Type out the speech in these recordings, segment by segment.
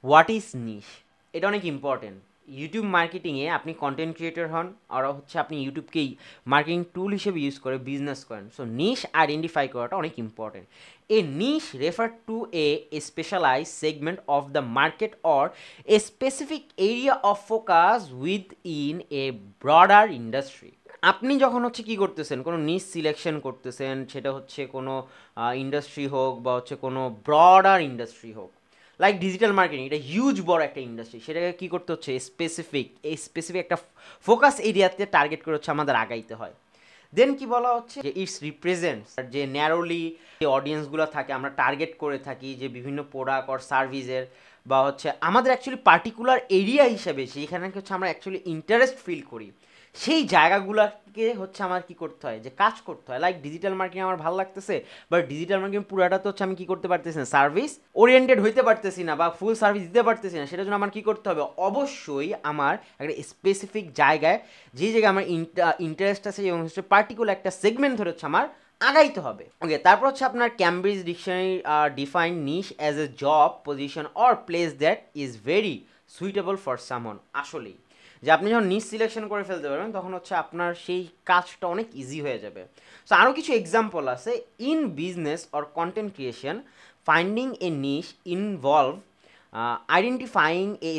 What is নিশ, এটা অনেক important. YouTube মার্কেটিংয়ে আপনি কন্টেন্ট ক্রিয়েটর হন আর হচ্ছে আপনি ইউটিউবকেই মার্কেটিং টুল হিসেবে ইউজ করে বিজনেস করেন, সো নিশ আইডেন্টিফাই করাটা অনেক important. A niche refer to a specialise segment of the market or a specific area of focus within a broader industry. আপনি যখন হচ্ছে কী করতেছেন, কোনো নিশ সিলেকশন করতেছেন, সেটা হচ্ছে কোনো ইন্ডাস্ট্রি হোক বা হচ্ছে কোনো ব্রডার ইন্ডাস্ট্রি হোক, লাইক ডিজিটাল মার্কেটিং, এটা হিউজ বড় একটা ইন্ডাস্ট্রি, সেটাকে কী করতে হচ্ছে স্পেসিফিক একটা ফোকাস এরিয়াতে টার্গেট করে হচ্ছে আমাদের আগাইতে হয়। দেন কি বলা হচ্ছে যে ইটস রিপ্রেজেন্টস যে ন্যারোলি যে অডিয়েন্সগুলো থাকে আমরা টার্গেট করে থাকি, যে বিভিন্ন প্রোডাক্ট অর সার্ভিসের বা হচ্ছে আমাদের অ্যাকচুয়ালি পার্টিকুলার এরিয়া হিসেবে যেখানে হচ্ছে আমরা অ্যাকচুয়ালি ইন্টারেস্ট ফিল করি, সেই জায়গাগুলোকে হচ্ছে আমার কি করতে হয়, যে কাজ করতে হয়। লাইক ডিজিটাল মার্কেটিং আমার ভালো লাগতেছে, বাট ডিজিটাল মার্কেটিং পুরাটা তো হচ্ছে আমি কি করতে পারতেছি না, সার্ভিস ওরিয়েন্টেড হইতে পারতেছি না বা ফুল সার্ভিস দিতে পারতেছি না, সেটার জন্য আমার কী করতে হবে, অবশ্যই আমার একটা স্পেসিফিক জায়গায়, যে জায়গায় আমার ইন্টারেস্ট আছে এবং হচ্ছে পার্টিকুলার একটা সেগমেন্ট ধরে হচ্ছে আমার আগাইতে হবে। ওকে, তারপর হচ্ছে আপনার Cambridge dictionary define niche as a job position or place that is very suitable for সামন। আসলেই যে আপনি যখন নিশ সিলেকশন করে ফেলতে পারবেন তখন হচ্ছে আপনার সেই কাজটা অনেক ইজি হয়ে যাবে। সো আরও কিছু এক্সাম্পল আছে। In business or content creation, finding A niche involve identifying a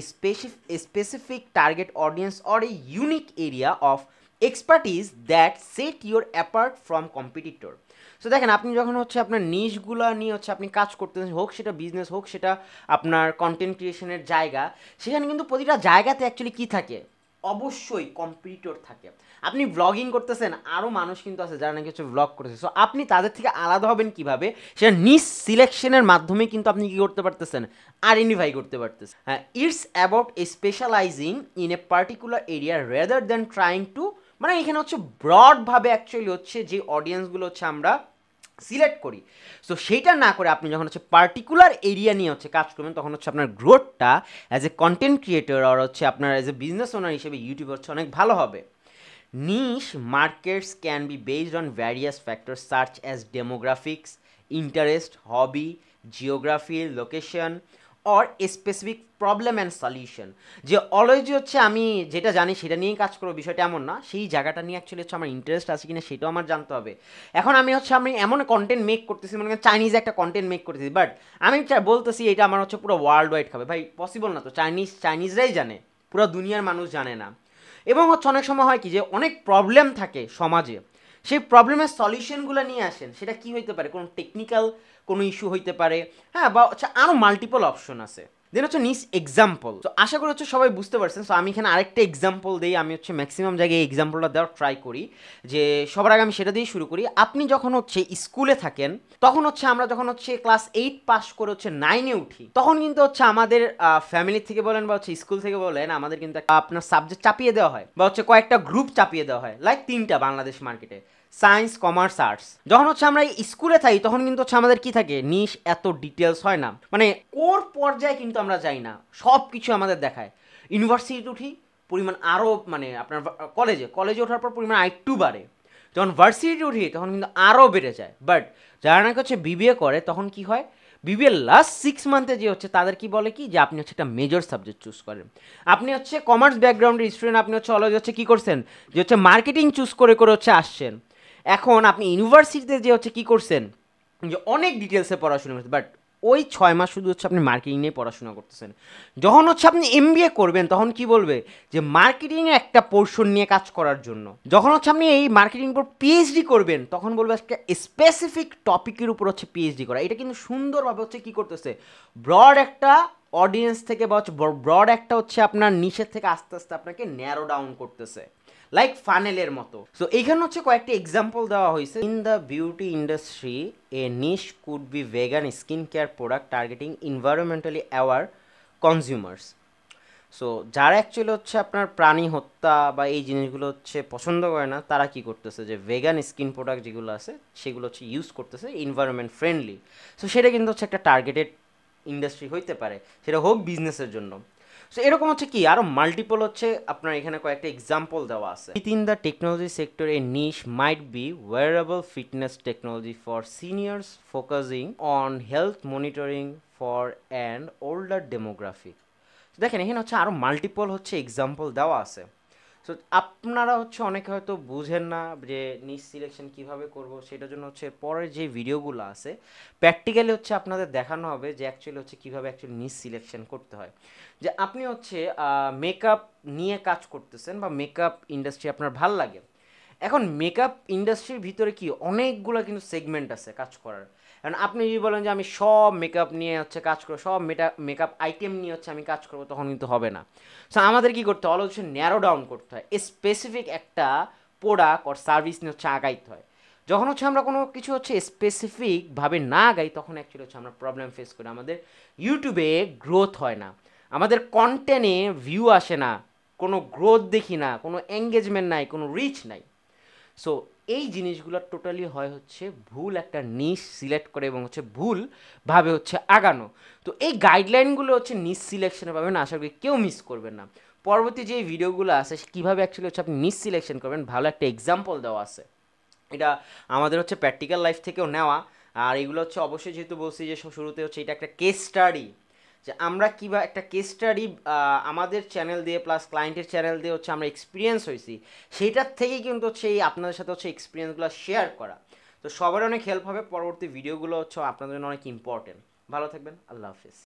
specific target audience or a unique area of expertise that set you apart from competitor. So দেখেন, আপনি যখন হচ্ছে আপনার নিশগুলো নিয়ে হচ্ছে আপনি কাজ করতেছেন, হোক সেটা বিজনেস হোক সেটা আপনার কন্টেন্ট ক্রিয়েশনের জায়গা, সেখানে কিন্তু প্রতিটা জায়গাতে অ্যাকচুয়ালি কী থাকে, অবশ্যই কম্পিটিটর থাকে। আপনি ব্লগিং করতেছেন, আরও মানুষ কিন্তু আছে যারা নাকি হচ্ছে ব্লগ করতেছে, সো আপনি তাদের থেকে আলাদা হবেন কীভাবে, সেটা নিশ সিলেকশনের মাধ্যমে কিন্তু আপনি কী করতে পারতেছেন, আইডেন্টিফাই করতে পারতেছেন। হ্যাঁ, it's about স্পেশালাইজিং in a particular area rather than trying to, মানে এখানে হচ্ছে ব্রডভাবে অ্যাকচুয়ালি হচ্ছে যে অডিয়েন্সগুলো হচ্ছে আমরা সিলেক্ট করি, সো সেইটা না করে আপনি যখন হচ্ছে পার্টিকুলার এরিয়া নিয়ে হচ্ছে কাজ করবেন, তখন হচ্ছে আপনার গ্রোথটা অ্যাজ এ কন্টেন্ট ক্রিয়েটর আর হচ্ছে আপনার অ্যাজ এ বিজনেস ওনার হিসেবে ইউটিউব হচ্ছে অনেক ভালো হবে। Niche markets can be based on various factor সার্চ as demographics, interest, hobby, geography, location or specific problem and solution. যে অলওয়েজ হচ্ছে আমি যেটা জানি সেটা নিয়েই কাজ করবো বিষয়টা এমন না, সেই জায়গাটা নিয়ে অ্যাকচুয়ালি হচ্ছে আমার ইন্টারেস্ট আছে কিনা সেটাও আমার জানতে হবে। এখন আমি এমন কন্টেন্ট মেক করতেছি, মনে করেন চাইনিজ একটা কন্টেন্ট মেক করতেছি, বাট আমি বলতেছি এটা আমার হচ্ছে পুরো ওয়ার্ল্ড ওয়াইড খাবে, ভাই পসিবল না, তো চাইনিজরাই জানে, পুরো দুনিয়ার মানুষ জানে না। এবং হচ্ছে অনেক সময় হয় কি যে অনেক প্রবলেম থাকে সমাজে, সেই প্রবলেমের সলিউশনগুলো নিয়ে আসেন, সেটা কি হইতে পারে, কোনো টেকনিক্যাল কোনো ইস্যু হইতে পারে, হ্যাঁ, বা হচ্ছে আরও মাল্টিপল অপশন আছে। দেন হচ্ছে নিস এক্সাম্পল, তো আশা করি হচ্ছে সবাই বুঝতে পারছেন। সো আমি এখানে আরেকটা এক্সাম্পল দিই, আমি হচ্ছে ম্যাক্সিমাম জায়গায় এই এক্সাম্পলটা দেওয়ার ট্রাই করি, যে সবার আগে আমি সেটা দিয়েই শুরু করি। আপনি যখন হচ্ছে স্কুলে থাকেন, তখন হচ্ছে আমরা যখন হচ্ছে ক্লাস 8 পাস করে হচ্ছে 9-এ উঠি, তখন কিন্তু হচ্ছে আমাদের ফ্যামিলি থেকে বলেন বা হচ্ছে স্কুল থেকে বলেন, আমাদের কিন্তু আপনার সাবজেক্ট চাপিয়ে দেওয়া হয় বা হচ্ছে কয়েকটা গ্রুপ চাপিয়ে দেওয়া হয়, লাইক 3টা বাংলাদেশ মার্কেটে, সায়েন্স, কমার্স, আর্টস। যখন হচ্ছে আমরা স্কুলে থাকি তখন কিন্তু হচ্ছে আমাদের কি থাকে, নিশ এত ডিটেলস হয় না, মানে কোর পর্যায়ে কিন্তু আমরা যাই না, সব কিছু আমাদের দেখায়। ইউনিভার্সিটিতে উঠি, পরিমাণ আরও, মানে আপনার কলেজে ওঠার পর পরিমাণ আরেকটু বাড়ে, যখন ভার্সিটি উঠি তখন কিন্তু আরও বেড়ে যায়। বাট যারা নাকি হচ্ছে বিবিএ করে তখন কি হয়, বিবিএ লাস্ট 6 মান্থে যে হচ্ছে তাদের কি বলে কি, যে আপনি হচ্ছে একটা মেজর সাবজেক্ট চুজ করেন। আপনি হচ্ছে কমার্স ব্যাকগ্রাউন্ডের স্টুডেন্ট, আপনি হচ্ছে অলরেডি হচ্ছে কী করছেন, যে হচ্ছে মার্কেটিং চুজ করে করে হচ্ছে আসছেন। এখন আপনি ইউনিভার্সিটিতে যে হচ্ছে কী করছেন, যে অনেক ডিটেলসে পড়াশোনা করছেন, বাট ওই 6 মাস শুধু হচ্ছে আপনি মার্কেটিং নিয়ে পড়াশোনা করতেছেন। যখন হচ্ছে আপনি এমবিএ করবেন তখন কি বলবে, যে মার্কেটিংয়ে একটা পোর্শন নিয়ে কাজ করার জন্য। যখন হচ্ছে আপনি এই মার্কেটিং উপর পিএইচডি করবেন তখন বলবে একটা স্পেসিফিক টপিকের উপর হচ্ছে পিএইচডি করা। এটা কিন্তু সুন্দরভাবে হচ্ছে কী করতেছে, ব্রড একটা অডিয়েন্স থেকে বা হচ্ছে ব্রড একটা হচ্ছে আপনার নিশের থেকে আস্তে আস্তে আপনাকে ন্যারো ডাউন করতেছে, লাইক ফানেলের মতো। সো এইখানে হচ্ছে কয়েকটা এক্সাম্পল দেওয়া হয়েছে। In the beauty industry A niche could be vegan skin care product targeting environmentally aware consumers. So যারা অ্যাকচুয়ালি হচ্ছে আপনার প্রাণী হত্যা বা এই জিনিসগুলো হচ্ছে পছন্দ করে না, তারা কি করতেছে, যে ভেগান স্কিন প্রোডাক্ট যেগুলো আছে সেগুলো হচ্ছে ইউজ করতেছে এনভায়রনমেন্ট ফ্রেন্ডলি। সো সেটা কিন্তু হচ্ছে একটা টার্গেটেড ইন্ডাস্ট্রি হইতে পারে, সেটা হোক বিজনেসের জন্য। সো এরকম হচ্ছে কি আরও মাল্টিপল হচ্ছে আপনার এখানে কয়েকটা এক্সাম্পল দেওয়া আছে। Within the technology sector A niche might be wearable fitness technology for seniors focusing on health monitoring for an older demographic. দেখেন এখানে হচ্ছে আরও মাল্টিপল হচ্ছে এক্সাম্পল দেওয়া আছে। সো আপনারা হচ্ছে অনেকে হয়তো বুঝেন না যে নিশ সিলেকশন কিভাবে করব, সেটার জন্য হচ্ছে পরের যে ভিডিওগুলো আছে প্র্যাকটিক্যালি হচ্ছে আপনাদের দেখানো হবে যে অ্যাকচুয়ালি হচ্ছে কীভাবে অ্যাকচুয়ালি নিশ সিলেকশন করতে হয়। যে আপনি হচ্ছে মেকআপ নিয়ে কাজ করতেছেন বা মেকআপ ইন্ডাস্ট্রি আপনার ভাল লাগে। এখন মেকআপ ইন্ডাস্ট্রির ভিতরে কি অনেকগুলো কিন্তু সেগমেন্ট আছে কাজ করার। কারণ আপনি যদি বলেন যে আমি সব মেকআপ নিয়ে হচ্ছে কাজ করবো, সব মেকআপ আইটেম নিয়ে হচ্ছে আমি কাজ করবো, তখন কিন্তু হবে না। সো আমাদের কি করতে হয়, হচ্ছে ন্যারো ডাউন করতে হয়, স্পেসিফিক একটা প্রোডাক্ট আর সার্ভিস নিয়ে হচ্ছে আগাইতে হয়। যখন হচ্ছে আমরা কোনো কিছু হচ্ছে স্পেসিফিকভাবে না আগাই, তখন অ্যাকচুয়ালি হচ্ছে আমরা প্রবলেম ফেস করি, আমাদের ইউটিউবে গ্রোথ হয় না, আমাদের কন্টেন্টে ভিউ আসে না, কোনো গ্রোথ দেখি না, কোনো এঙ্গেজমেন্ট নাই, কোনো রিচ নাই। সো এই জিনিসগুলো টোটালি হয় হচ্ছে ভুল একটা নিশ সিলেক্ট করে এবং হচ্ছে ভুলভাবে হচ্ছে আগানো। তো এই গাইডলাইনগুলো হচ্ছে নিশ সিলেকশনে পাবেন, আশা করি কেউ মিস করবেন না। পরবর্তী যে ভিডিওগুলো আছে কীভাবে অ্যাকচুয়ালি হচ্ছে আপনি নিশ সিলেকশন করবেন, ভালো একটা এক্সাম্পল দেওয়া আছে। এটা আমাদের হচ্ছে প্র্যাকটিক্যাল লাইফ থেকেও নেওয়া। আর এগুলো হচ্ছে অবশ্যই, যেহেতু বলছি যে শুরুতে হচ্ছে এটা একটা কেস স্টাডি, যে আমরা কীভাবে একটা কেস স্টাডি আমাদের চ্যানেল দিয়ে প্লাস ক্লায়েন্টের চ্যানেল দিয়ে হচ্ছে আমরা এক্সপিরিয়েন্স হয়েছি, সেইটার থেকেই কিন্তু হচ্ছে এই আপনাদের সাথে হচ্ছে এক্সপিরিয়েন্সগুলো শেয়ার করা। তো সবার অনেক হেল্প হবে। পরবর্তী ভিডিওগুলো হচ্ছে আপনাদের জন্য অনেক ইম্পর্টেন্ট। ভালো থাকবেন, আল্লাহ হাফিজ।